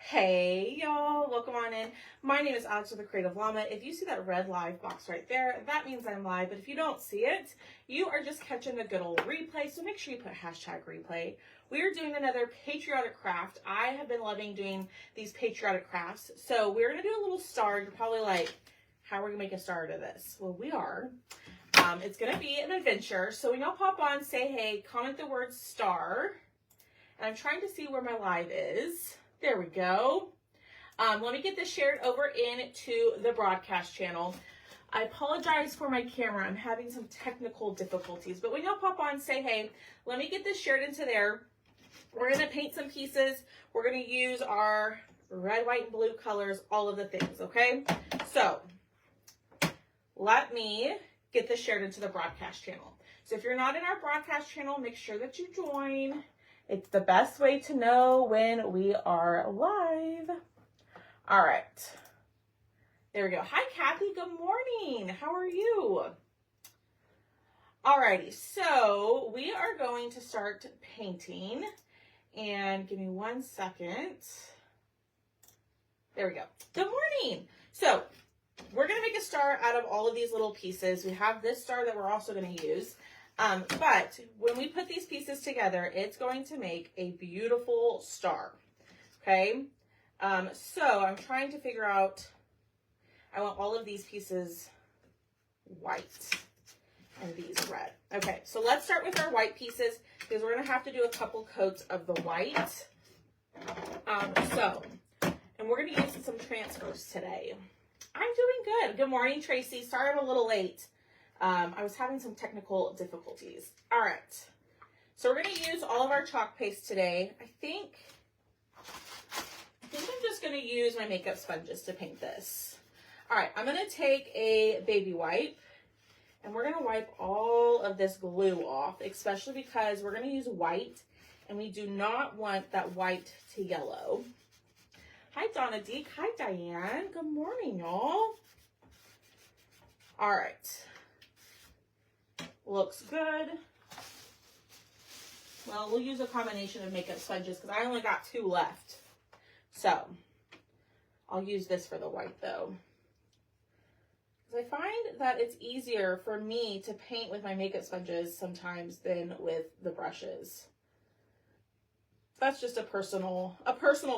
Hey y'all, welcome on in. My name is Alex with the Creative Llama. If you see that red live box right there, that means I'm live. But if you don't see it, you are just catching a good old replay. So make sure you put hashtag replay. We are doing another patriotic craft. I have been loving doing these patriotic crafts. So we're going to do a little star. You're probably like, how are we going to make a star out of this? Well, we are. It's going to be an adventure. So when y'all pop on, say hey, comment the word star. And I'm trying to see where my live is. There we go. Let me get this shared over into the broadcast channel. I apologize for my camera. I'm having some technical difficulties. But when y'all pop on, say hey. Let me get this shared into there. We're going to paint some pieces. We're going to use our red, white, and blue colors, all of the things, okay? So let me get this shared into the broadcast channel. So if you're not in our broadcast channel, make sure that you join. It's the best way to know when we are live. All right. There we go. Hi, Kathy. Good morning. How are you? All righty. So we are going to start painting. And give me 1 second. There we go. Good morning. So we're going to make a star out of all of these little pieces. We have this star that we're also going to use. But when we put these pieces together, it's going to make a beautiful star, okay? So I'm trying to figure out, I want all of these pieces white and these red. Okay, so let's start with our white pieces because we're gonna have to do a couple coats of the white. And we're gonna use some transfers today. I'm doing good. Good morning, Tracy. Sorry I'm a little late. I was having some technical difficulties. All right. So we're going to use all of our chalk paste today. I think I'm just going to use my makeup sponges to paint this. All right. I'm going to take a baby wipe and we're going to wipe all of this glue off, especially because we're going to use white and we do not want that white to yellow. Hi, Donna Deek. Hi, Diane. Good morning, y'all. All right. Looks good. Well, we'll use a combination of makeup sponges because I only got 2 left. So, I'll use this for the white though. Because I find that it's easier for me to paint with my makeup sponges sometimes than with the brushes. That's just a personal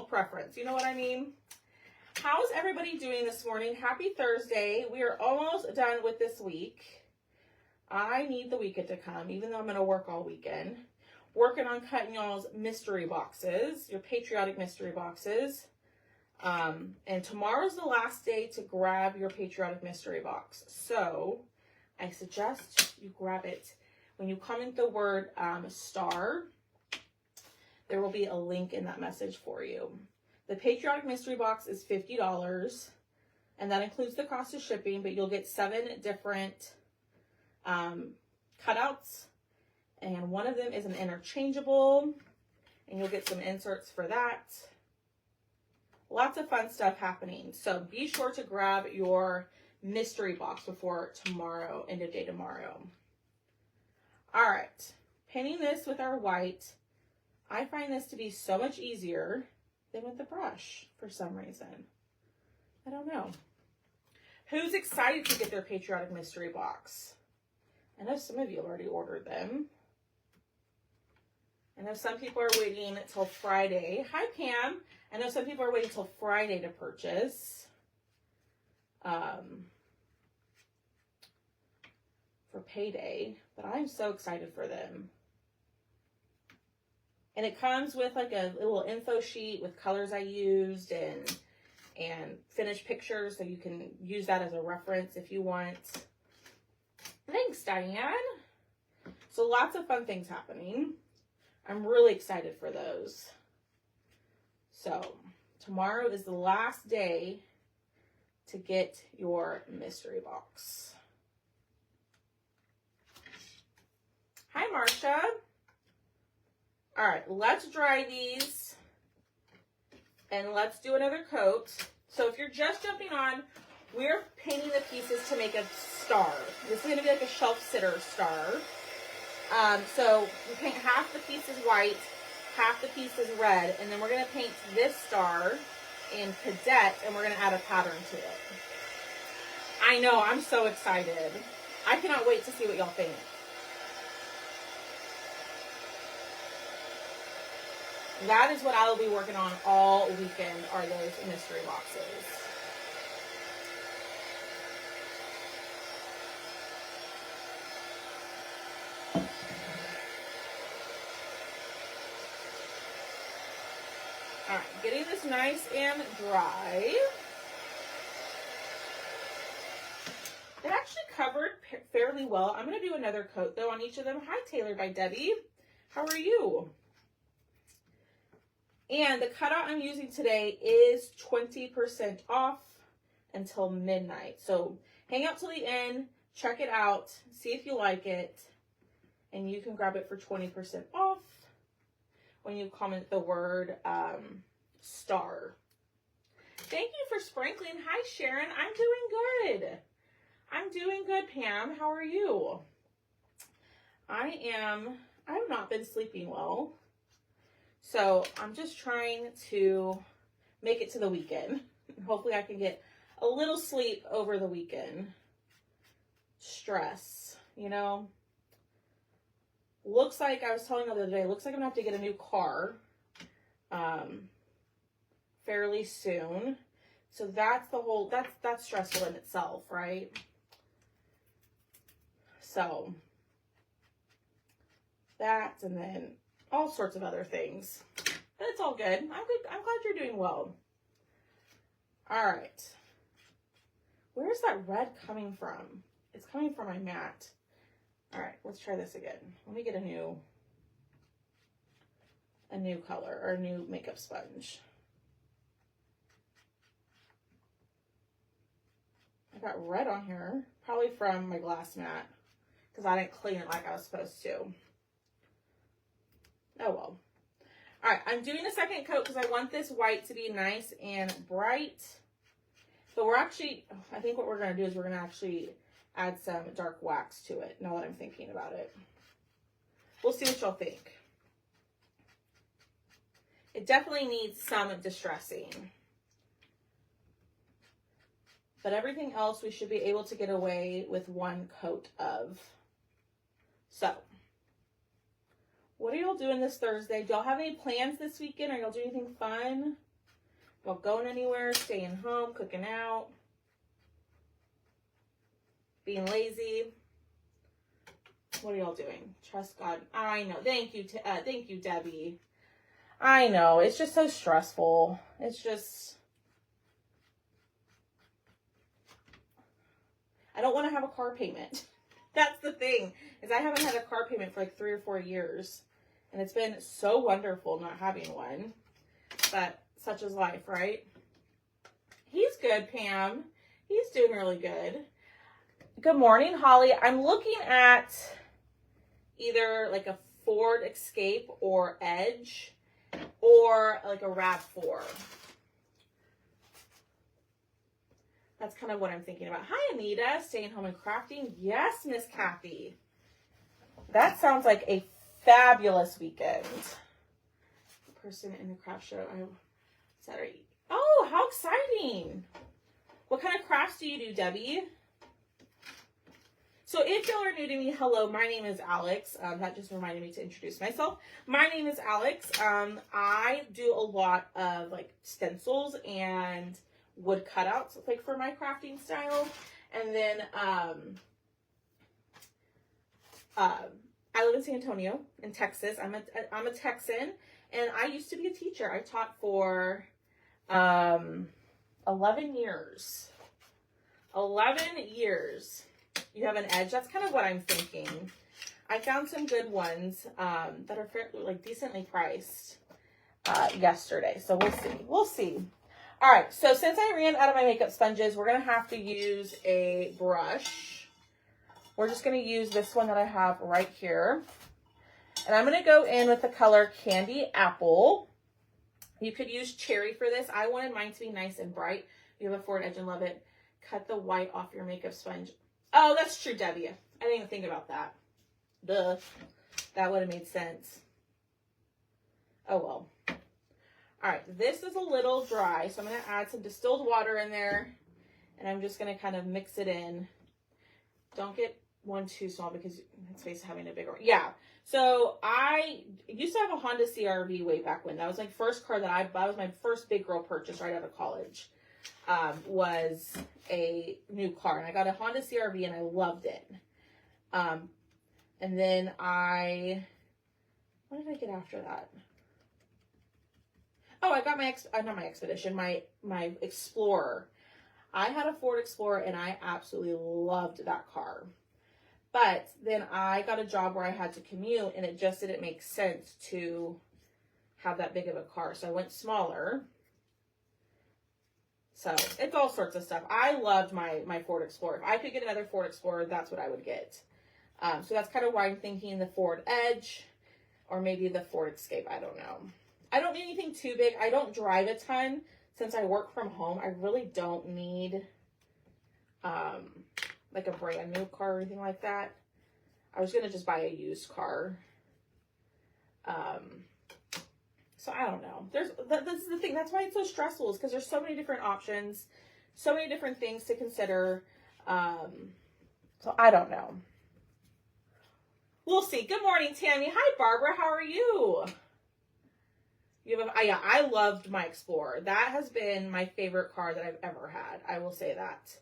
preference. You know what I mean? How's everybody doing this morning? Happy Thursday. We are almost done with this week. I need the weekend to come, even though I'm going to work all weekend. Working on cutting y'all's mystery boxes, your patriotic mystery boxes. And tomorrow's the last day to grab your patriotic mystery box. So I suggest you grab it. When you comment the word star, there will be a link in that message for you. The patriotic mystery box is $50, and that includes the cost of shipping, but you'll get 7 different cutouts, and one of them is an interchangeable, and you'll get some inserts for that. Lots of fun stuff happening. So be sure to grab your mystery box before tomorrow, end of day tomorrow. All right, painting this with our white. I find this to be so much easier than with the brush for some reason. I don't know. Who's excited to get their patriotic mystery box? I know some of you have already ordered them. I know some people are waiting until Friday. Hi, Pam. I know some people are waiting until Friday to purchase. For payday. But I'm so excited for them. And it comes with like a little info sheet with colors I used and finished pictures, so you can use that as a reference if you want. Thanks, Diane. So lots of fun things happening. I'm really excited for those. So tomorrow is the last day to get your mystery box. Hi, Marcia. All right, let's dry these and let's do another coat. So if you're just jumping on, we're painting the pieces to make a star. This is going to be like a shelf sitter star. So we paint half the pieces white, half the piece is red, and then we're going to paint this star in Cadet, and we're going to add a pattern to it. I know, I'm so excited. I cannot wait to see what y'all think. That is what I will be working on all weekend, are those mystery boxes. All right, getting this nice and dry. It actually covered fairly well. I'm going to do another coat, though, on each of them. Hi, Taylor by Debbie. How are you? And the cutout I'm using today is 20% off until midnight. So hang out till the end, check it out, see if you like it, and you can grab it for 20% off when you comment the word star. Thank you for sprinkling. Hi, Sharon. I'm doing good. I'm doing good, Pam. How are you? I have not been sleeping well. So I'm just trying to make it to the weekend. Hopefully I can get a little sleep over the weekend. Stress, you know. Looks like, I was telling the other day, looks like I'm gonna have to get a new car fairly soon. So that's the whole, that's stressful in itself, right? So that, and then all sorts of other things. But it's all good. I'm good. I'm glad you're doing well. All right. Where's that red coming from? It's coming from my mat. All right, let's try this again. Let me get a new color, or a new makeup sponge. I got red on here, probably from my glass mat, because I didn't clean it like I was supposed to. Oh well. All right, I'm doing a second coat because I want this white to be nice and bright. But we're actually, I think what we're going to do is we're going to actually add some dark wax to it, now that I'm thinking about it. We'll see what y'all think. It definitely needs some distressing. But everything else we should be able to get away with one coat of. So, what are y'all doing this Thursday? Do y'all have any plans this weekend? Are y'all doing anything fun? Y'all going anywhere? Staying home? Cooking out? Being lazy? What are y'all doing? Trust God. I know. Thank you, Debbie. I know. It's just so stressful. It's just, I don't want to have a car payment. That's the thing, is I haven't had a car payment for like 3 or 4 years. And it's been so wonderful not having one. But such is life, right? He's good, Pam. He's doing really good. Good morning, Holly. I'm looking at either like a Ford Escape or Edge, or like a RAV4. That's kind of what I'm thinking about. Hi, Anita. Staying home and crafting. Yes, Miss Kathy. That sounds like a fabulous weekend. Person in the craft show. Saturday. Oh, how exciting. What kind of crafts do you do, Debbie? So if y'all are new to me, hello, my name is Alex. That just reminded me to introduce myself. My name is Alex. I do a lot of like stencils and wood cutouts, like for my crafting style. And then I live in San Antonio, in Texas. I'm a Texan, and I used to be a teacher. I taught for 11 years. 11 years. You have an Edge. That's kind of what I'm thinking. I found some good ones that are fairly, like, decently priced yesterday. So we'll see. We'll see. All right. So since I ran out of my makeup sponges, we're going to have to use a brush. We're just going to use this one that I have right here. And I'm going to go in with the color Candy Apple. You could use Cherry for this. I wanted mine to be nice and bright. You have a Ford Edge and love it. Cut the white off your makeup sponge. Oh, that's true, Debbie. I didn't even think about that. Duh. That would have made sense. Oh well. All right, this is a little dry, so I'm going to add some distilled water in there, and I'm just going to kind of mix it in. Don't get one too small because it's face having a bigger one. Yeah, so I used to have a Honda CR-V way back when. That was my first car that was my first big girl purchase right out of college, was a new car. And I got a Honda CR-V and I loved it. And then what did I get after that? Oh, I got not my Expedition, my Explorer. I had a Ford Explorer and I absolutely loved that car. But then I got a job where I had to commute and it just didn't make sense to have that big of a car. So I went smaller. So it's all sorts of stuff. I loved my Ford Explorer. If I could get another Ford Explorer, that's what I would get. So that's kind of why I'm thinking the Ford Edge or maybe the Ford Escape. I don't know. I don't need anything too big. I don't drive a ton. Since I work from home, I really don't need like a brand new car or anything like that. I was going to just buy a used car. So I don't know. This is the thing. That's why it's so stressful, is because there's so many different options, so many different things to consider. So I don't know. We'll see. Good morning, Tammy. Hi, Barbara. How are you? Yeah, I loved my Explorer. That has been my favorite car that I've ever had. I will say that.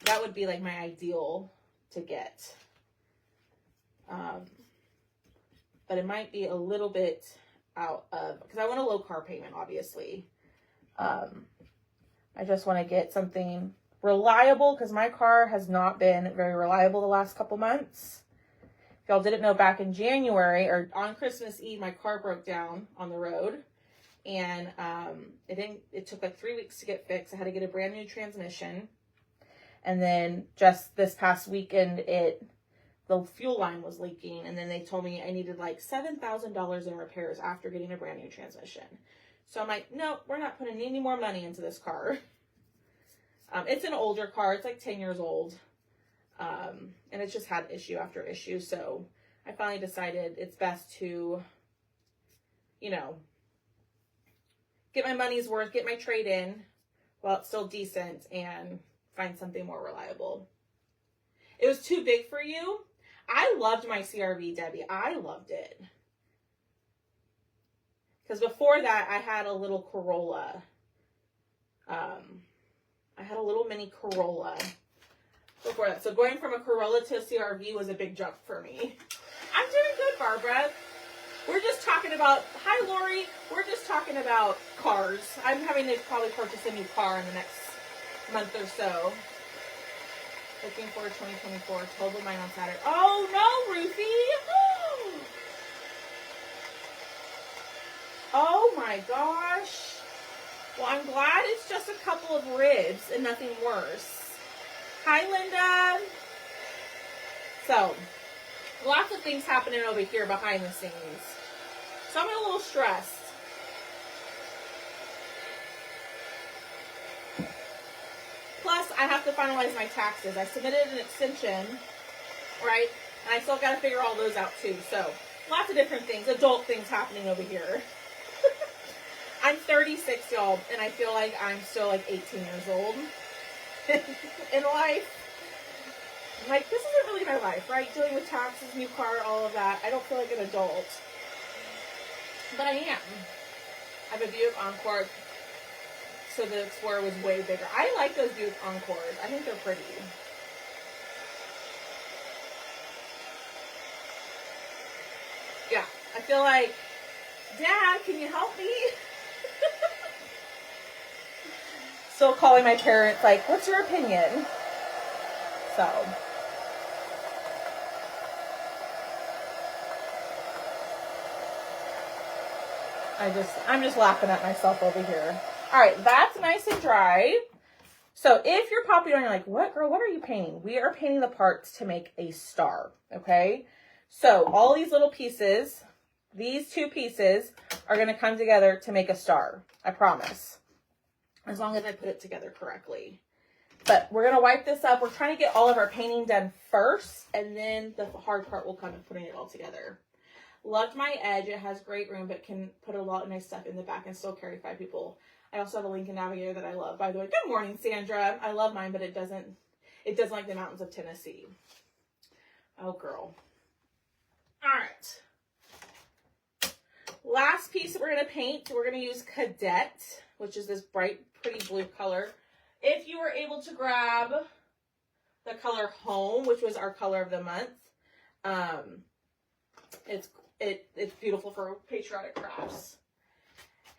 That would be like my ideal to get. But it might be a little bit out of, because I want a low car payment, obviously. I just want to get something reliable, because my car has not been very reliable the last couple months. If y'all didn't know, back in January or on Christmas Eve, my car broke down on the road, and it took like 3 weeks to get fixed. I had to get a brand new transmission. And then just this past weekend, the fuel line was leaking, and then they told me I needed like $7,000 in repairs after getting a brand new transmission. So I'm like, no, we're not putting any more money into this car. It's an older car. It's like 10 years old. And it's just had issue after issue. So I finally decided it's best to, get my money's worth, get my trade in while it's still decent, and find something more reliable. It was too big for you. I loved my CR-V, Debbie. I loved it. Because before that, I had a little Corolla. I had a little mini Corolla before that. So going from a Corolla to a CR-V was a big jump for me. I'm doing good, Barbara. We're just talking about, hi, Lori. We're just talking about cars. I'm having to probably purchase a new car in the next month or so. Looking forward to 2024. Totaled mine on Saturday. Oh, no, Ruthie. Oh, my gosh. Well, I'm glad it's just a couple of ribs and nothing worse. Hi, Linda. So, lots of things happening over here behind the scenes. So I'm a little stressed. Plus, I have to finalize my taxes. I submitted an extension, right? And I still got to figure all those out too. So, lots of different things, adult things happening over here. I'm 36, y'all, and I feel like I'm still like 18 years old in life. Like, this isn't really my life, right? Dealing with taxes, new car, all of that. I don't feel like an adult. But I am. I have a Buick Encore, so the Explorer was way bigger. I like those Buick Encores. I think they're pretty. Yeah, I feel like, Dad, can you help me? Still calling my parents, like, what's your opinion? So. I'm just laughing at myself over here. All right, that's nice and dry. So if you're popping on, you're like, what, girl, what are you painting? We are painting the parts to make a star, okay? So all these little pieces, these two pieces are going to come together to make a star. I promise. As long as I put it together correctly. But we're going to wipe this up. We're trying to get all of our painting done first, and then the hard part will come to putting it all together. Loved my edge. It has great room, but can put a lot of nice stuff in the back and still carry 5 people. I also have a Lincoln Navigator that I love. By the way, good morning, Sandra. I love mine, but it doesn't like the mountains of Tennessee. Oh, girl. All right. Last piece that we're going to paint, we're going to use Cadet, which is this bright, pretty blue color. If you were able to grab the color Home, which was our color of the month, it's beautiful for patriotic crafts.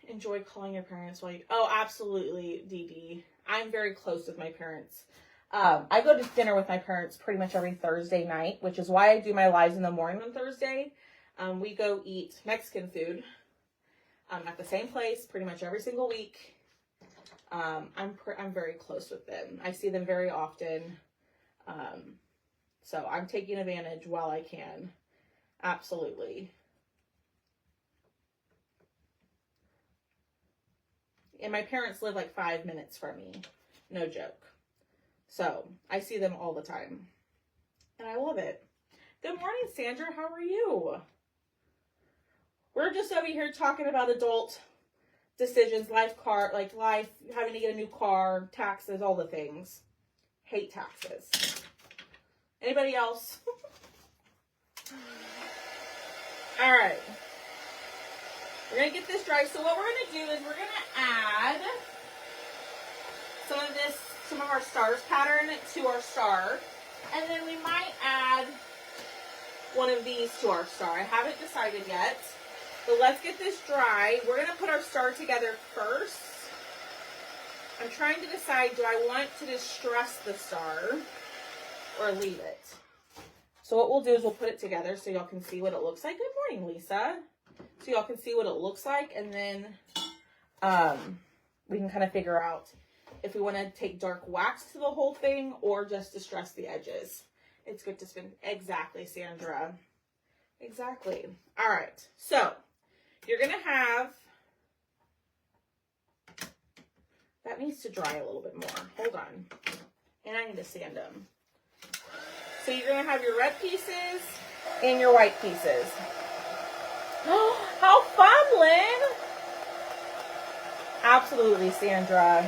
Enjoy calling your parents while you... Oh, absolutely, Dee Dee. I'm very close with my parents. I go to dinner with my parents pretty much every Thursday night, which is why I do my lives in the morning on Thursday. We go eat Mexican food at the same place pretty much every single week. I'm very close with them. I see them very often. So I'm taking advantage while I can. Absolutely. And my parents live like 5 minutes from me. No joke. So I see them all the time. And I love it. Good morning, Sandra. How are you? We're just over here talking about adult decisions, life, having to get a new car, taxes, all the things. Hate taxes. Anybody else? All right. We're going to get this dry. So what we're going to do is we're going to add some of our stars pattern to our star. And then we might add one of these to our star. I haven't decided yet. But let's get this dry. We're going to put our star together first. I'm trying to decide, do I want to distress the star or leave it? So what we'll do is we'll put it together so y'all can see what it looks like. Good morning, Lisa. So y'all can see what it looks like, and then we can kind of figure out if we want to take dark wax to the whole thing or just distress the edges. It's good to spin. Exactly, Sandra. Exactly. All right. So you're going to have, that needs to dry a little bit more. Hold on. And I need to sand them. So you're going to have your red pieces and your white pieces. Oh, how fun, Lynn! Absolutely, Sandra.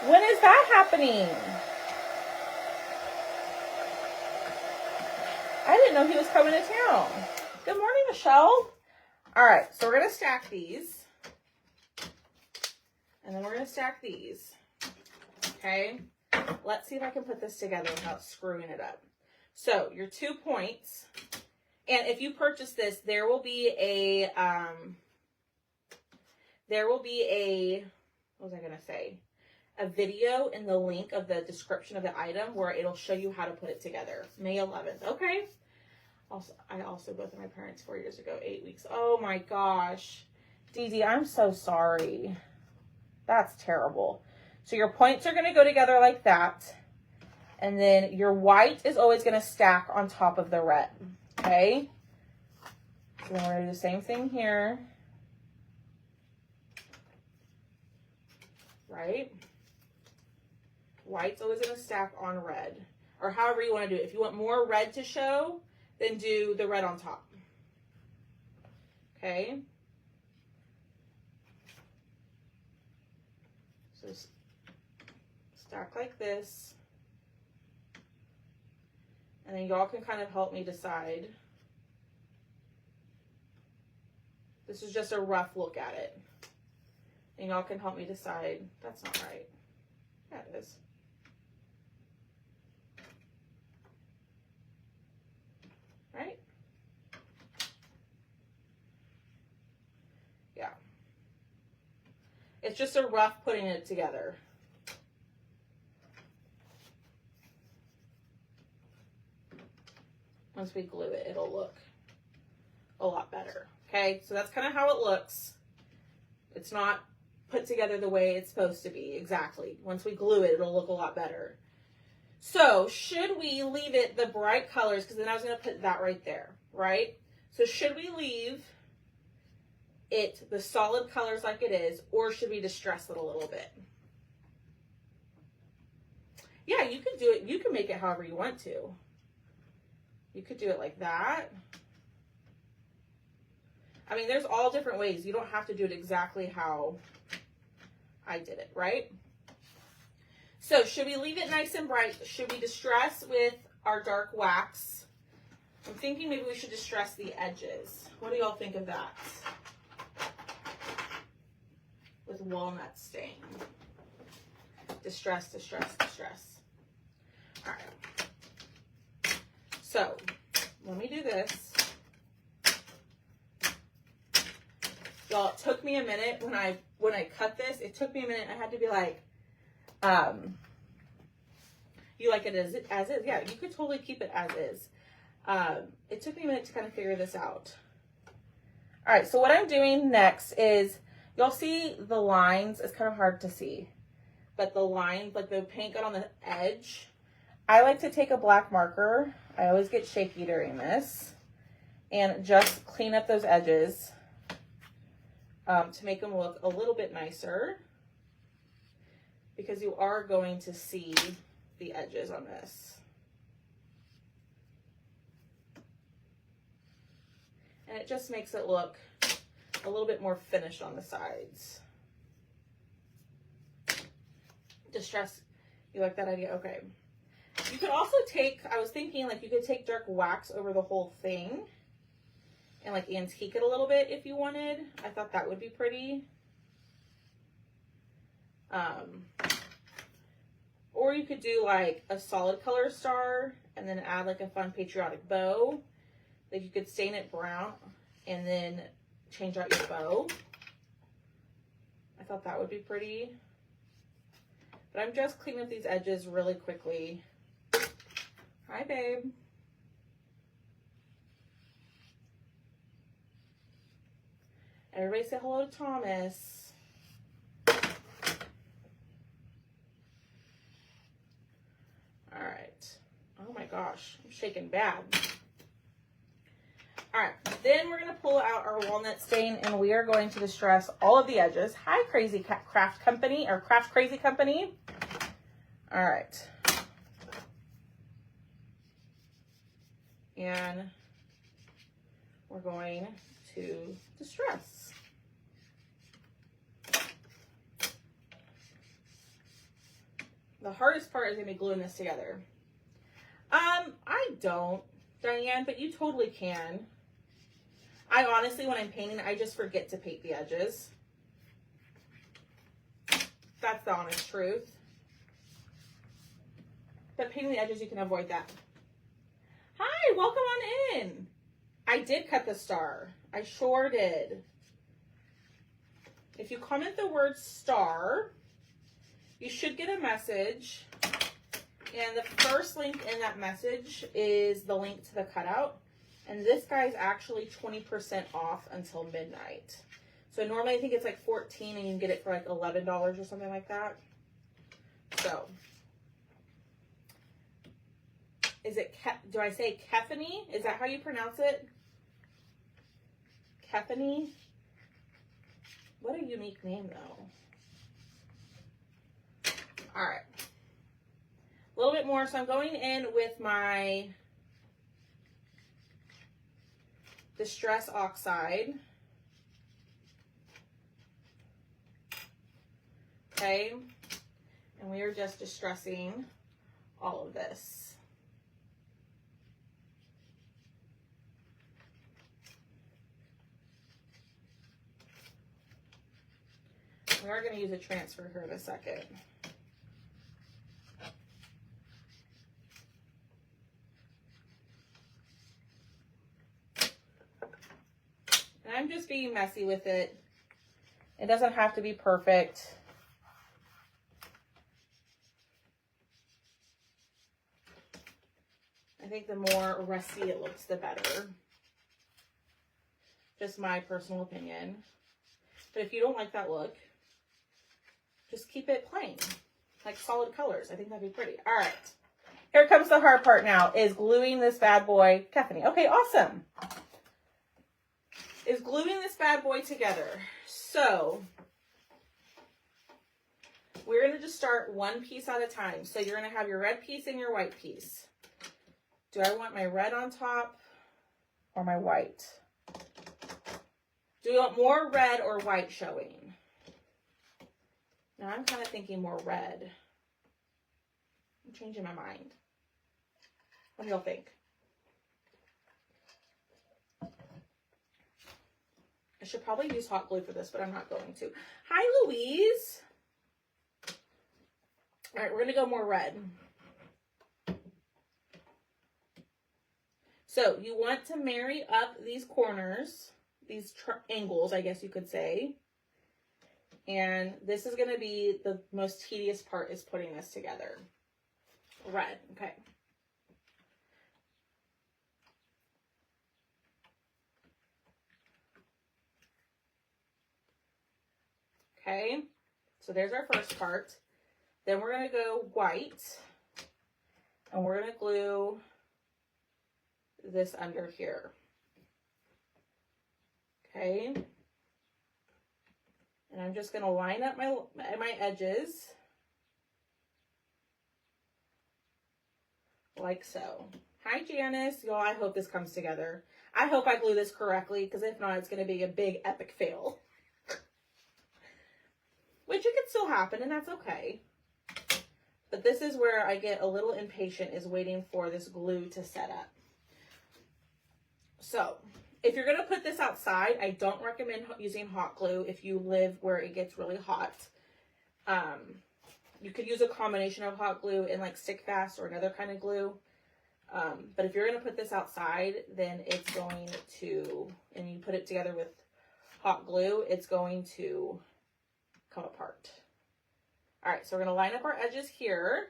When is that happening? I didn't know he was coming to town. Good morning, Michelle. All right, so we're going to stack these. And then we're going to stack these. Okay? Let's see if I can put this together without screwing it up. So, your 2 points. And if you purchase this, there will be a, what was I going to say? A video in the link of the description of the item where it'll show you how to put it together. May 11th. Okay. I also both of my parents 4 years ago, 8 weeks. Oh my gosh. Dee Dee, I'm so sorry. That's terrible. So your points are going to go together like that. And then your white is always going to stack on top of the red. Okay. So then we're going to do the same thing here. Right? White's always going to stack on red. Or however you want to do it. If you want more red to show, then do the red on top. Okay? So stack like this. And then y'all can kind of help me decide. This is just a rough look at it. And y'all can help me decide. That's not right. Yeah, it is. Right? Yeah. It's just a rough putting it together. Once we glue it, it'll look a lot better. Okay, so that's kind of how it looks. It's not put together the way it's supposed to be. Exactly. Once we glue it, it'll look a lot better. So should we leave it the bright colors? Because then I was going to put that right there, right? So should we leave it the solid colors like it is, or should we distress it a little bit? Yeah, you can do it. You can make it however you want to. You could do it like that. I mean, there's all different ways. You don't have to do it exactly how I did it, right? So should we leave it nice and bright? Should we distress with our dark wax? I'm thinking maybe we should distress the edges. What do y'all think of that? With walnut stain. Distress, distress, distress. All right. So let me do this. Y'all, it took me a minute when I cut this. It took me a minute. I had to be like, you like it as is? Yeah, you could totally keep it as is. It took me a minute to kind of figure this out. All right, so what I'm doing next is, you'll see the lines. It's kind of hard to see, but the lines, like the paint got on the edge. I like to take a black marker. I always get shaky during this, and just clean up those edges to make them look a little bit nicer, because you are going to see the edges on this. And it just makes it look a little bit more finished on the sides. Distress, you like that idea? Okay. You could also take, I was thinking like you could take dark wax over the whole thing and like antique it a little bit if you wanted. I thought that would be pretty. Or you could do like a solid color star and then add like a fun patriotic bow. Like you could stain it brown and then change out your bow. I thought that would be pretty. But I'm just cleaning up these edges really quickly. Hi, babe. Everybody say hello to Thomas. All right. Oh my gosh, I'm shaking bad. All right, then we're gonna pull out our walnut stain and we are going to distress all of the edges. Hi, Crazy Craft Company, or Craft Crazy Company. All right. And we're going to distress. The hardest part is gonna be gluing this together. I don't, Diane, but you totally can. I honestly, when I'm painting, I just forget to paint the edges. That's the honest truth. But painting the edges, you can avoid that. Hi, welcome on in. I did cut the star. I sure did. If you comment the word star, you should get a message. And the first link in that message is the link to the cutout. And this guy's actually 20% off until midnight. So normally I think it's like $14 and you can get it for like $11 or something like that. So, is it, do I say Kefany? Is that how you pronounce it? Kefany? What a unique name though. All right. A little bit more. So I'm going in with my Distress Oxide. Okay. And we are just distressing all of this. We are going to use a transfer here in a second. And I'm just being messy with it. It doesn't have to be perfect. I think the more rusty it looks, the better. Just my personal opinion. But if you don't like that look, just keep it plain, like solid colors. I think that'd be pretty. All right. Here comes the hard part now, is gluing this bad boy. Kefany. Okay, awesome. Is gluing this bad boy together. So we're going to just start one piece at a time. So you're going to have your red piece and your white piece. Do I want my red on top or my white? Do we want more red or white showing? Now I'm kind of thinking more red. I'm changing my mind. What do y'all think? I should probably use hot glue for this, but I'm not going to. Hi, Louise. All right, we're going to go more red. So you want to marry up these corners, these angles, I guess you could say. And this is going to be the most tedious part, is putting this together. Red, okay. Okay, so there's our first part. Then we're going to go white, and we're going to glue this under here. Okay, and I'm just going to line up my edges like so. Hi, Janice. Y'all, I hope this comes together. I hope I glue this correctly, because if not, it's going to be a big epic fail. Which it could still happen, and that's okay. But this is where I get a little impatient, is waiting for this glue to set up. So, if you're going to put this outside, I don't recommend using hot glue if you live where it gets really hot. You could use a combination of hot glue and like stick fast or another kind of glue. But if you're going to put this outside, then it's going to, and you put it together with hot glue, it's going to come apart. All right, so we're going to line up our edges here.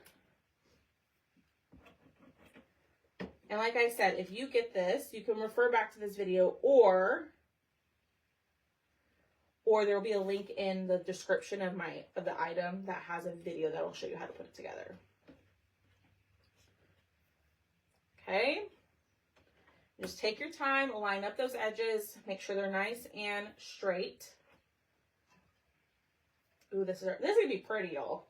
And like I said, if you get this, you can refer back to this video, or there'll be a link in the description of the item that has a video that'll show you how to put it together. Okay. Just take your time, line up those edges, make sure they're nice and straight. Ooh, this is gonna be pretty, y'all.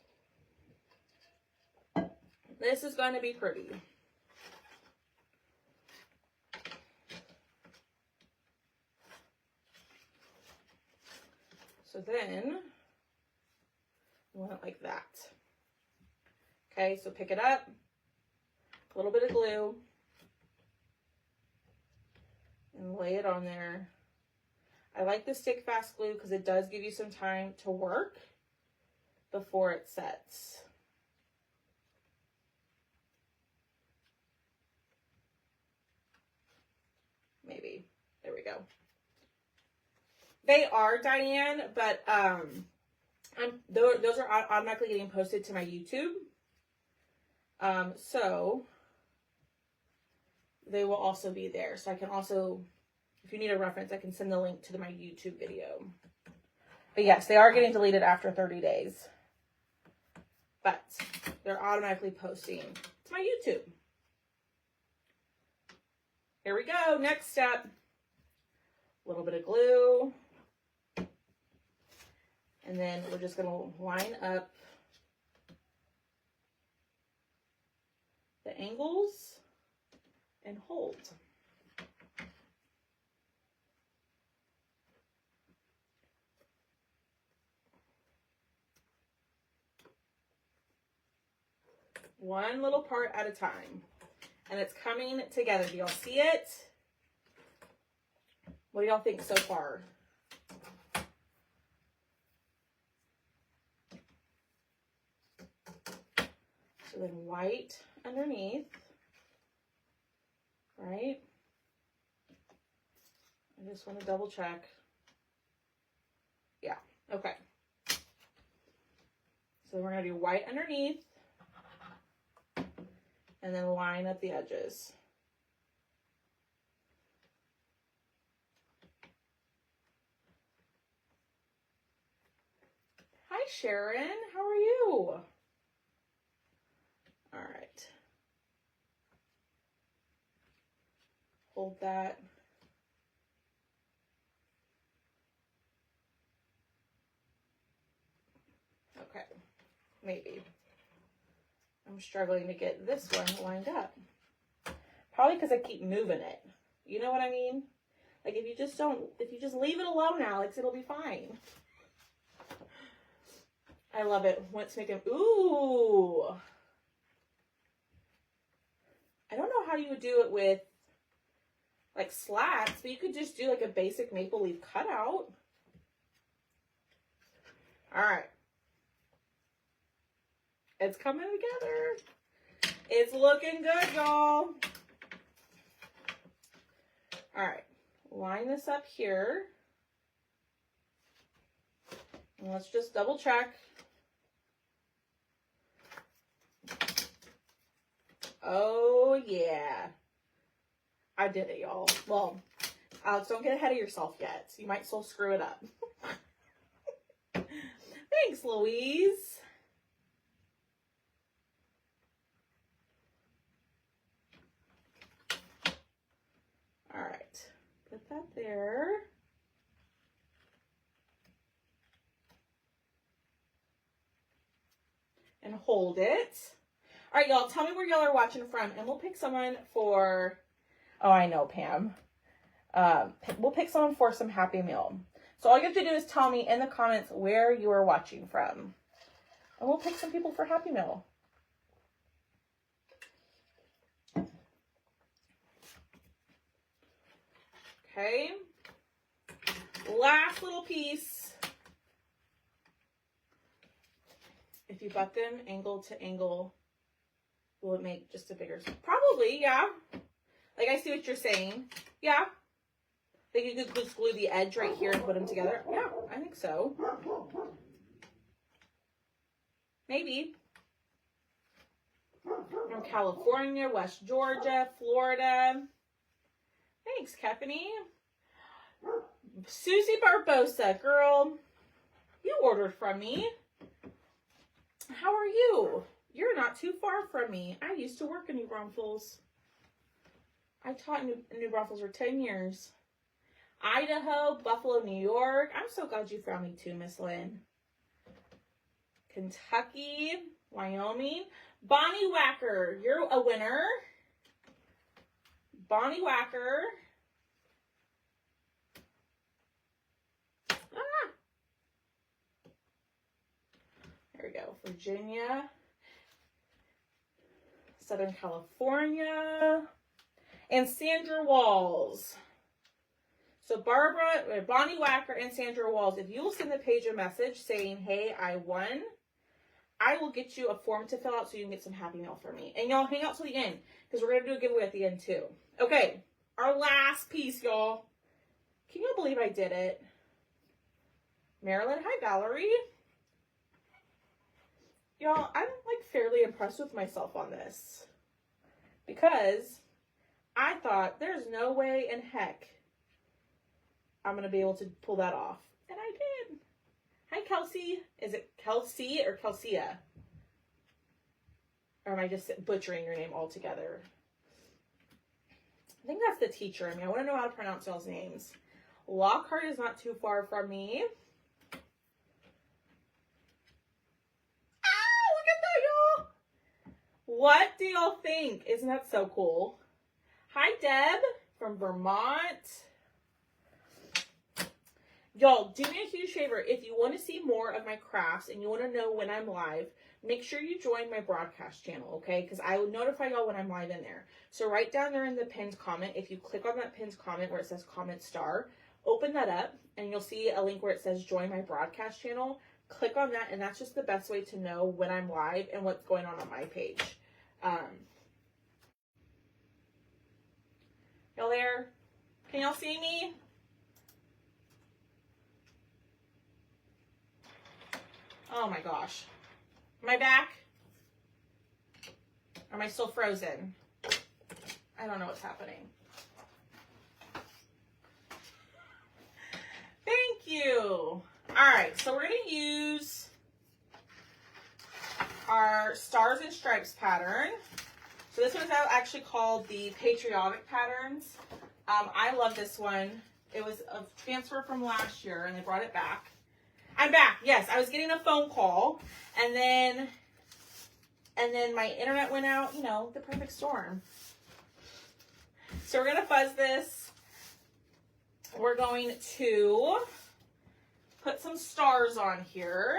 This is going to be pretty. So then, you want it like that. Okay, so pick it up, a little bit of glue, and lay it on there. I like the stick fast glue because it does give you some time to work before it sets. Maybe. There we go. They are, Diane, but those are automatically getting posted to my YouTube. So they will also be there. So I can also, if you need a reference, I can send the link to my YouTube video. But yes, they are getting deleted after 30 days. But they're automatically posting to my YouTube. Here we go. Next step. A little bit of glue. And then we're just going to line up the angles and hold. One little part at a time. And it's coming together. Do y'all see it? What do y'all think so far? So then white underneath, right? I just want to double check. Yeah, okay. So we're going to do white underneath and then line up the edges. Hi, Sharon. How are you? All right. Hold that. Okay, maybe. I'm struggling to get this one lined up. Probably because I keep moving it. You know what I mean? Like if you just leave it alone, Alex, it'll be fine. I love it. Let's make them, ooh. I don't know how you would do it with like slats, but you could just do like a basic maple leaf cutout. All right. It's coming together. It's looking good, y'all. All right. Line this up here. And let's just double check. Oh, yeah. I did it, y'all. Well, Alex, don't get ahead of yourself yet. You might still screw it up. Thanks, Louise. All right. Put that there. And hold it. All right, y'all, tell me where y'all are watching from, and we'll pick someone for, oh, I know, Pam. We'll pick someone for some Happy Meal. So all you have to do is tell me in the comments where you are watching from. And we'll pick some people for Happy Meal. Okay. Last little piece. If you butt them angle to angle, will it make just a bigger, probably, yeah. Like, I see what you're saying. Yeah. Like, you could just glue the edge right here and put them together. Yeah, I think so. Maybe. From California, West Georgia, Florida. Thanks, Kefany. Susie Barbosa, girl, you ordered from me. How are you? You're not too far from me. I used to work in New Braunfels. I taught in New Braunfels for 10 years. Idaho, Buffalo, New York. I'm so glad you found me too, Miss Lynn. Kentucky, Wyoming. Bonnie Wacker, you're a winner. Bonnie Wacker. Ah. There we go. Virginia. Southern California. And Sandra Walls. So Bonnie Wacker and Sandra Walls, if you will send the page a message saying, hey, I won, I will get you a form to fill out so you can get some Happy Meal from me. And y'all hang out till the end because we're going to do a giveaway at the end too. Okay, our last piece, y'all. Can you believe I did it? Marilyn, hi, Valerie. Y'all, I'm like fairly impressed with myself on this because I thought there's no way in heck I'm going to be able to pull that off. And I did. Hi, Kelsey. Is it Kelsey or Kelsia? Or am I just butchering your name altogether? I think that's the teacher. I mean, I want to know how to pronounce y'all's names. Lockhart is not too far from me. Ah, look at that, y'all. What do y'all think? Isn't that so cool? Hi, Deb from Vermont. Y'all, do me a huge favor. If you want to see more of my crafts and you want to know when I'm live, make sure you join my broadcast channel, okay? Because I will notify y'all when I'm live in there. So right down there in the pinned comment, if you click on that pinned comment where it says comment star, open that up and you'll see a link where it says join my broadcast channel. Click on that and that's just the best way to know when I'm live and what's going on my page. Y'all there? Can y'all see me? Oh my gosh. Am I back? Or am I still frozen? I don't know what's happening. Thank you. All right, so we're going to use our Stars and Stripes pattern. So this one's actually called the Patriotic Patterns. I love this one. It was a transfer from last year and they brought it back. I'm back. Yes, I was getting a phone call and then my internet went out, you know, the perfect storm. So we're going to fuzz this. We're going to put some stars on here.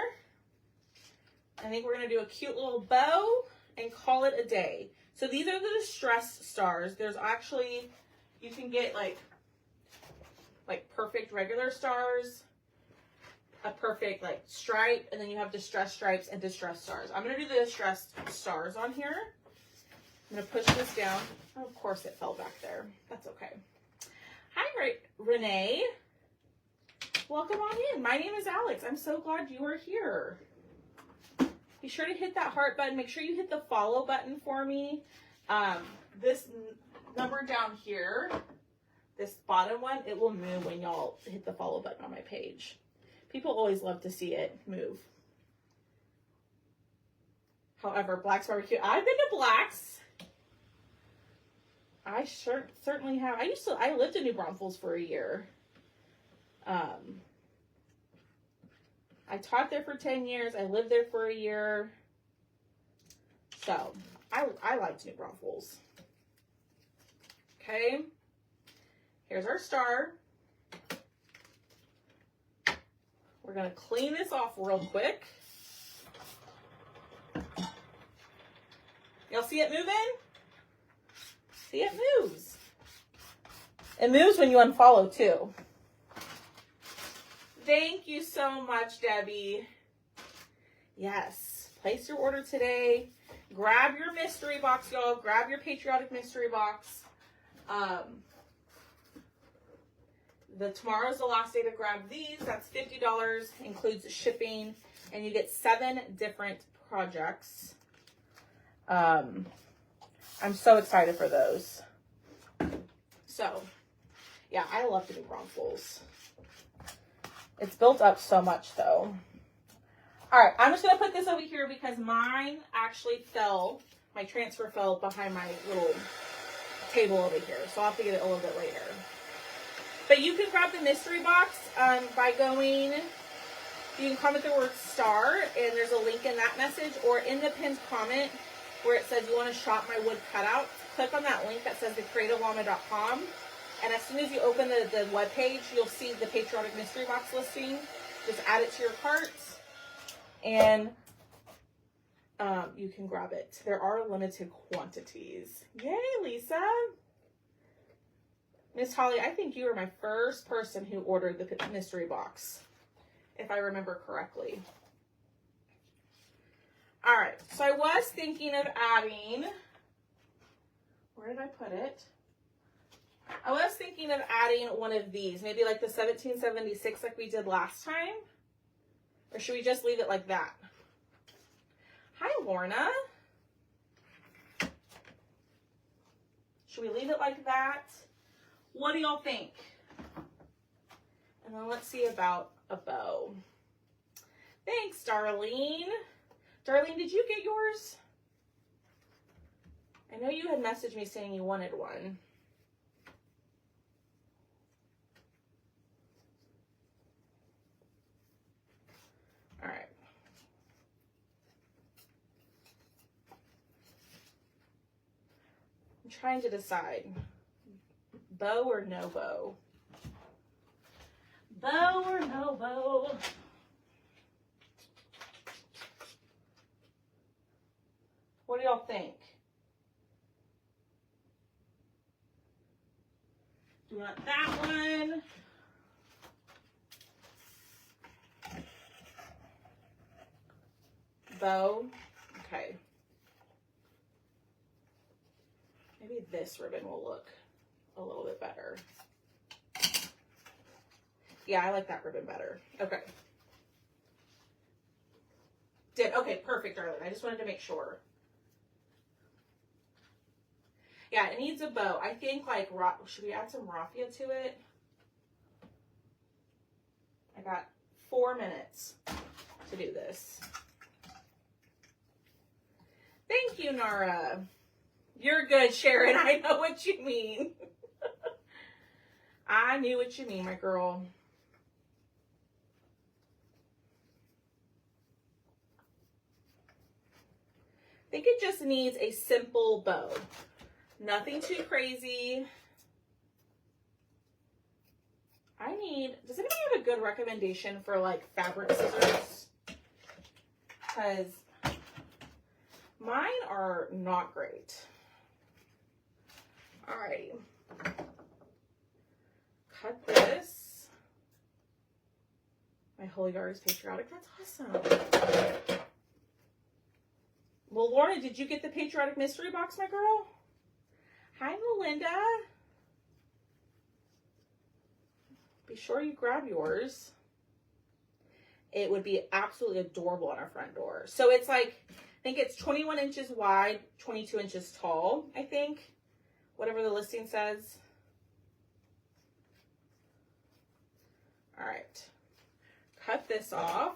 I think we're going to do a cute little bow and call it a day. So these are the distressed stars. There's actually, you can get like perfect regular stars, a perfect like stripe, and then you have distressed stripes and distressed stars. I'm going to do the distressed stars on here. I'm going to push this down. Oh, of course it fell back there. That's okay. Hi, Renee. Welcome on in. My name is Alex. I'm so glad you are here. Be sure to hit that heart button. Make sure you hit the follow button for me. This number down here, this bottom one, it will move when y'all hit the follow button on my page. People always love to see it move. However, Black's Barbecue, I've been to Black's. I certainly have. I lived in New Braunfels for a year. I taught there for 10 years. I lived there for a year. So, I liked New Braunfels. Okay. Here's our star. We're going to clean this off real quick. Y'all see it moving? See, it moves. It moves when you unfollow too. Thank you so much, Debbie. Yes, place your order today. Grab your mystery box, y'all. Grab your Patriotic mystery box. Tomorrow's the last day to grab these. That's $50, includes shipping, and you get 7 different projects. I'm so excited for those. So, yeah, I love the New Braunfels. It's built up so much, though. All right, I'm just going to put this over here because mine actually fell. My transfer fell behind my little table over here, so I'll have to get it a little bit later. But you can grab the mystery box by going, you can comment the word star, and there's a link in that message, or in the pinned comment where it says you want to shop my wood cutout, click on that link that says thecreativellama.com, and as soon as you open the web page, you'll see the Patriotic mystery box listing. Just add it to your cart, and you can grab it. There are limited quantities. Yay, Lisa! Miss Holly, I think you were my first person who ordered the mystery box, if I remember correctly. All right, so I was thinking of adding, where did I put it? I was thinking of adding one of these, maybe like the 1776 like we did last time. Or should we just leave it like that? Hi, Lorna. Should we leave it like that? What do y'all think? And then let's see about a bow. Thanks, Darlene. Darlene, did you get yours? I know you had messaged me saying you wanted one. All right. I'm trying to decide. Bow or no bow? Bow or no bow? What do y'all think? Do you want that one? Bow? Okay. Maybe this ribbon will look a little bit better. Yeah, I like that ribbon better. Okay. Okay, perfect, darling. I just wanted to make sure. Yeah, it needs a bow. I think, like, should we add some raffia to it? I got 4 minutes to do this. Thank you, Nara. You're good, Sharon. I know what you mean. I knew what you mean, my girl. I think it just needs a simple bow. Nothing too crazy. does anybody have a good recommendation for like fabric scissors? Because mine are not great. Alrighty. Cut this. My whole yard is patriotic. That's awesome. Well, Lorna, did you get the Patriotic Mystery Box, my girl? Hi, Melinda. Be sure you grab yours. It would be absolutely adorable on our front door. So it's like, I think it's 21 inches wide, 22 inches tall, I think. Whatever the listing says. All right. Cut this off.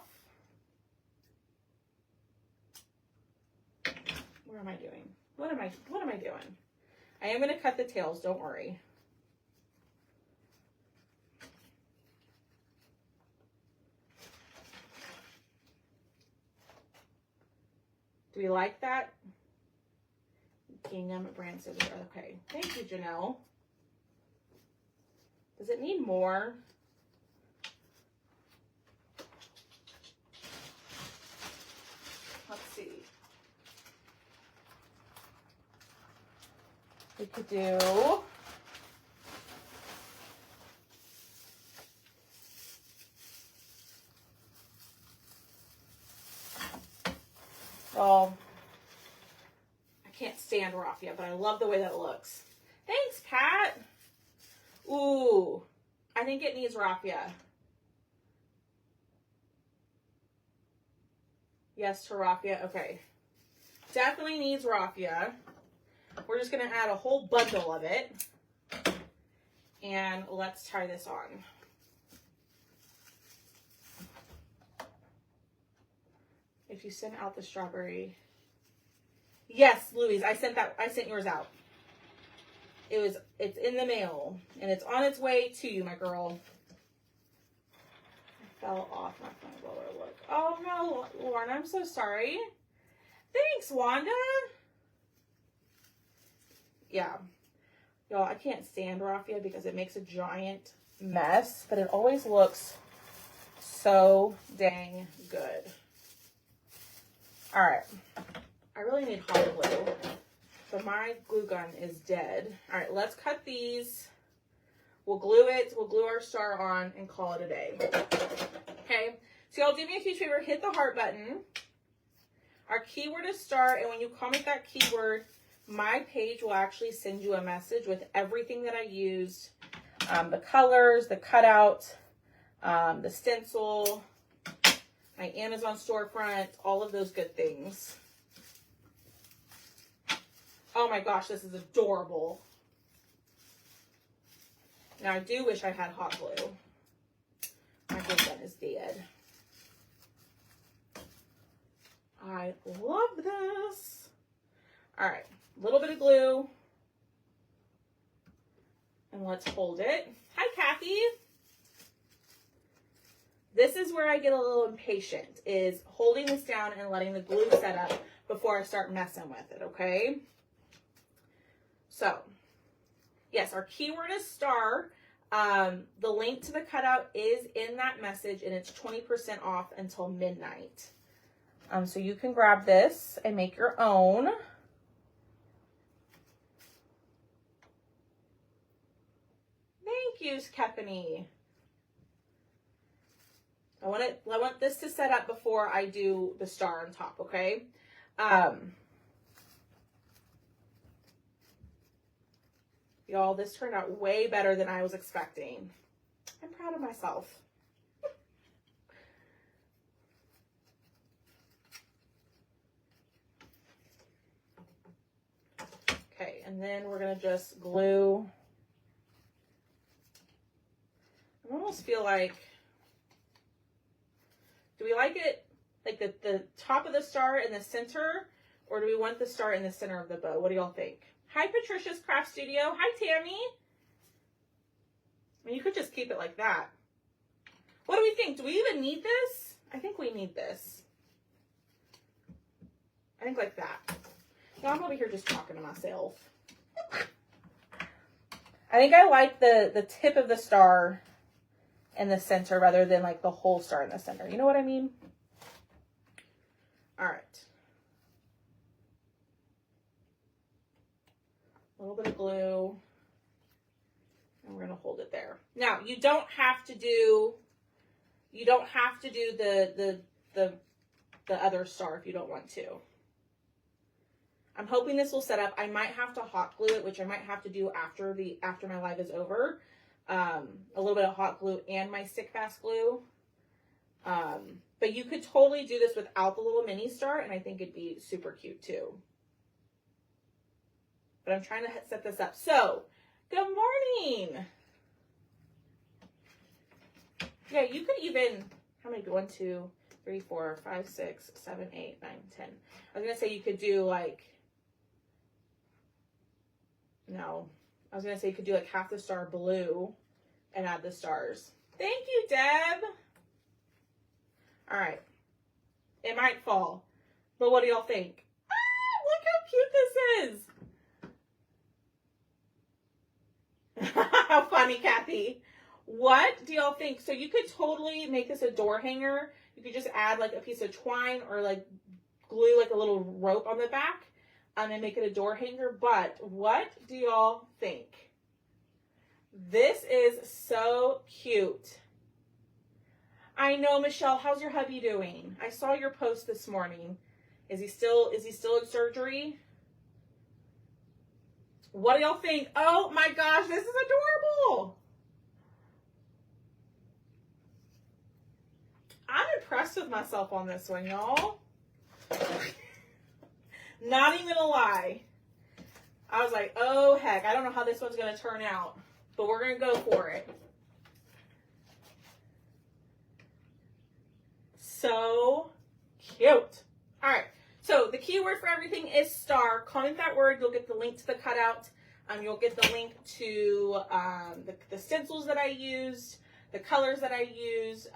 What am I doing? What am I doing? I am going to cut the tails, don't worry. Do we like that? Gingham brand scissors. Okay. Thank you, Janelle. Does it need more? Let's see. We could do well, I can't stand raffia, but I love the way that it looks. Thanks, Pat. Ooh, I think it needs raffia. Yes to raffia. Okay. Definitely needs raffia. We're just going to add a whole bundle of it. And let's try this on. If you send out the strawberry. Yes, Louise, I sent yours out. It's in the mail and it's on its way to you, my girl. I fell off my phone blower. Look. Oh no, Lauren, I'm so sorry. Thanks, Wanda. Yeah. Y'all, I can't stand raffia because it makes a giant mess, but it always looks so dang good. All right. I really need hot glue, but my glue gun is dead. All right, let's cut these. We'll glue it. We'll glue our star on and call it a day. Okay. So y'all do me a huge favor. Hit the heart button. Our keyword is star, and when you comment that keyword, my page will actually send you a message with everything that I used. The colors, the cutout, the stencil, my Amazon storefront, all of those good things. Oh my gosh, this is adorable. Now I do wish I had hot glue. My glue gun is dead. I love this. All right, a little bit of glue. And let's hold it. Hi, Kathy. This is where I get a little impatient, is holding this down and letting the glue set up before I start messing with it, okay? So, yes, our keyword is star. The link to the cutout is in that message, and it's 20% off until midnight. So you can grab this and make your own. Thank you, Stephanie. I want this to set up before I do the star on top, okay? Y'all, this turned out way better than I was expecting. I'm proud of myself. Okay, and then we're gonna just glue. I almost feel like, do we like it like the top of the star in the center, or do we want the star in the center of the bow? What do y'all think? Hi, Patricia's Craft Studio. Hi, Tammy. I mean, you could just keep it like that. What do we think? Do we even need this? I think we need this. I think like that. Now I'm over here just talking to myself. I think I like the tip of the star in the center rather than like the whole star in the center. You know what I mean? All right. A little bit of glue. And we're going to hold it there. Now, you don't have to do the other star if you don't want to. I'm hoping this will set up. I might have to hot glue it, which I might have to do after my live is over. A little bit of hot glue and my stick fast glue. But you could totally do this without the little mini star, and I think it'd be super cute too. But I'm trying to set this up. So, good morning. Yeah, you could even, how many? 1, 2, 3, 4, 5, 6, 7, 8, 9, 10. I was going to say you could do like, no. I was going to say you could do like half the star blue and add the stars. Thank you, Deb. All right. It might fall. But what do y'all think? Ah, look how cute this is. How funny, Kathy. What do y'all think? So you could totally make this a door hanger. You could just add like a piece of twine or like glue like a little rope on the back and make it a door hanger. But what do y'all think? This is so cute. I know, Michelle. How's your hubby doing? I saw your post this morning. Is he still in surgery? What do y'all think? Oh my gosh, this is adorable. I'm impressed with myself on this one, y'all. Not even gonna lie. I was like, oh heck, I don't know how this one's gonna turn out, but we're gonna go for it. So cute. All right. So the keyword for everything is star. Comment that word. You'll get the link to the cutout. You'll get the link to the stencils that I used, the colors that I used,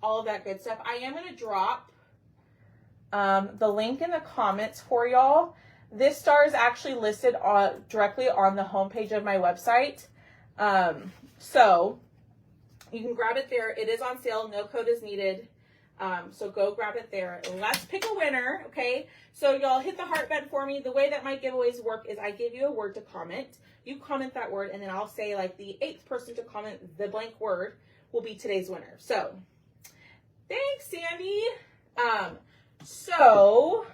all of that good stuff. I am going to drop the link in the comments for y'all. This star is actually listed directly on the homepage of my website. So you can grab it there. It is on sale. No code is needed. So go grab it there. Let's pick a winner, okay? So y'all hit the heart button for me. The way that my giveaways work is I give you a word to comment. You comment that word, and then I'll say like the 8th person to comment the blank word will be today's winner. So thanks, Sandy. So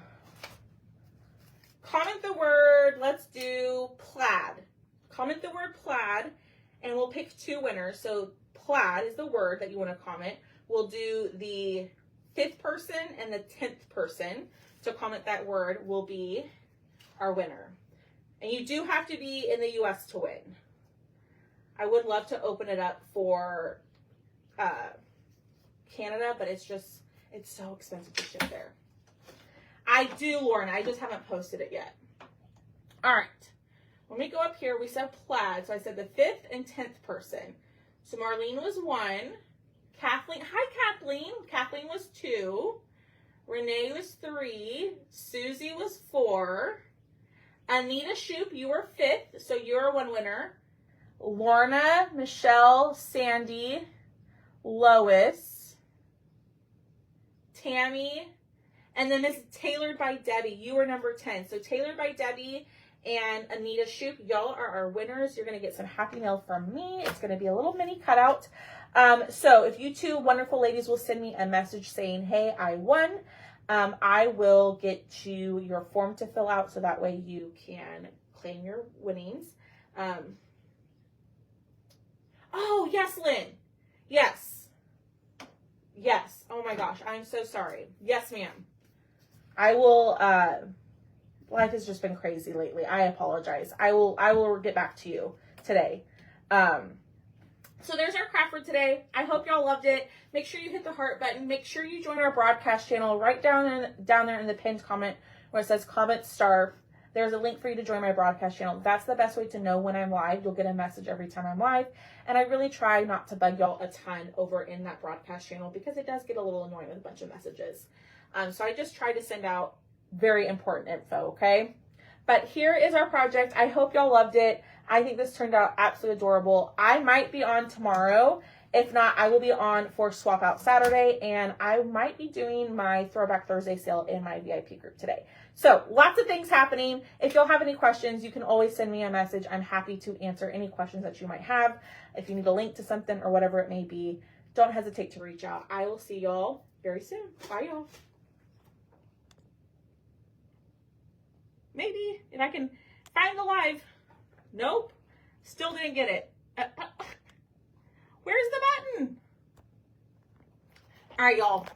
comment the word. Let's do plaid. Comment the word plaid, and we'll pick 2 winners. So plaid is the word that you want to comment. We'll do the 5th person and the 10th person to comment that word will be our winner. And you do have to be in the U.S. to win. I would love to open it up for Canada, but it's so expensive to ship there. I do, Lauren. I just haven't posted it yet. All right. When we go up here, we said plaid. So I said the 5th and 10th person. So Marlene was 1. Kathleen, hi Kathleen. Kathleen was 2. Renee was 3. Susie was 4. Anita Shoop, you were 5th, so you're 1 winner. Lorna, Michelle, Sandy, Lois, Tammy, and then Miss Tailored by Debbie. You were number 10. So Tailored by Debbie and Anita Shoop, y'all are our winners. You're going to get some happy mail from me. It's going to be a little mini cutout. So if you 2 wonderful ladies will send me a message saying, hey, I won, I will get you your form to fill out so that way you can claim your winnings. Oh, yes, Lynn. Yes. Yes. Oh my gosh. I'm so sorry. Yes, ma'am. I will, life has just been crazy lately. I apologize. I will get back to you today. So there's our craft for today. I hope y'all loved it. Make sure you hit the heart button. Make sure you join our broadcast channel right down there in the pinned comment where it says comment star. There's a link for you to join my broadcast channel. That's the best way to know when I'm live. You'll get a message every time I'm live. And I really try not to bug y'all a ton over in that broadcast channel because it does get a little annoying with a bunch of messages. So I just try to send out very important info, okay? But here is our project. I hope y'all loved it. I think this turned out absolutely adorable. I might be on tomorrow If not, I will be on for Swap Out Saturday, and I might be doing my Throwback Thursday sale in my VIP group today. So lots of things happening. If you'll have any questions, you can always send me a message. I'm happy to answer any questions that you might have. If you need a link to something or whatever it may be, don't hesitate to reach out. I will see y'all very soon. Bye, y'all. Maybe if I can find the live. Nope. Still didn't get it. Where's the button? All right, y'all.